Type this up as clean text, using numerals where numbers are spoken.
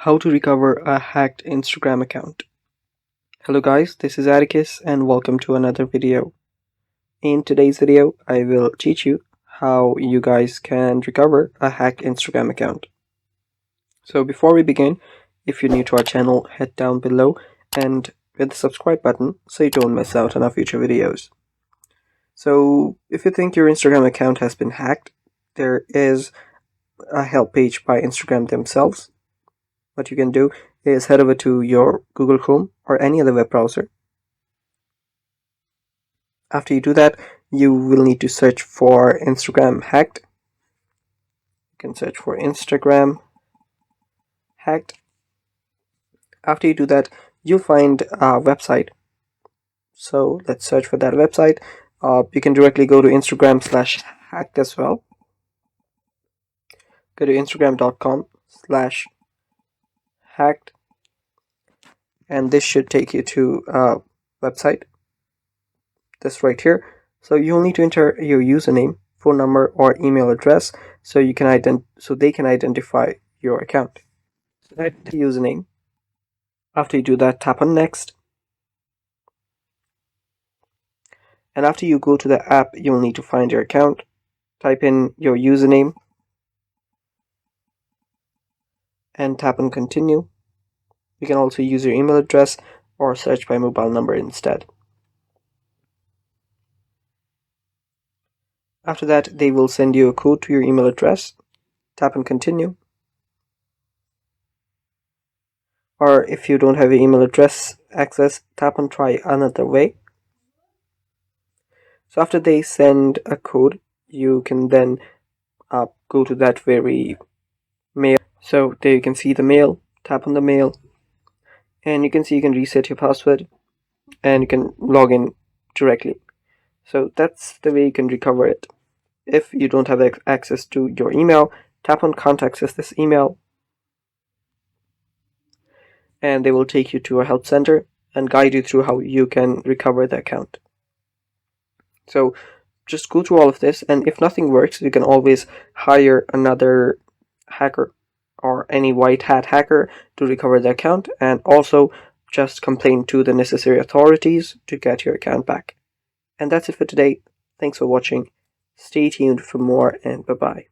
How to recover a hacked Instagram account. Hello guys, this is Atticus and welcome to another video. In today's video, I will teach you how you guys can recover a hacked Instagram account. So before we begin, if you're new to our channel, head down below and hit the subscribe button so you don't miss out on our future videos. So if you think your Instagram account has been hacked, there is a help page by Instagram themselves. What you can do is head over to your Google Chrome or any other web browser. After you do that, you will need to search for Instagram hacked. You can search for Instagram hacked. After you do that, you'll find a website. So let's search for that website. You can directly go to Instagram/hacked as well. Go to instagram.com/hacked, and this should take you to a website. This right here. So you'll need to enter your username, phone number, or email address so they can identify your account. So type the username. After you do that, tap on next. And after you go to the app, you'll need to find your account. Type in your username and tap on continue. You can also use your email address or search by mobile number instead. After that, they will send you a code to your email address. Tap on continue. Or if you don't have your email address access, tap on try another way. So after they send a code, you can then go to that very mail. So there you can see the mail. Tap on the mail and you can see you can reset your password and you can log in directly. So that's the way you can recover it. If you don't have access to your email, tap on can't access this email and they will take you to a help center and guide you through how you can recover the account. So just go through all of this, and if nothing works, you can always hire another hacker or any white hat hacker to recover the account, and also just complain to the necessary authorities to get your account back. And that's it for today. Thanks for watching. Stay tuned for more, and bye-bye.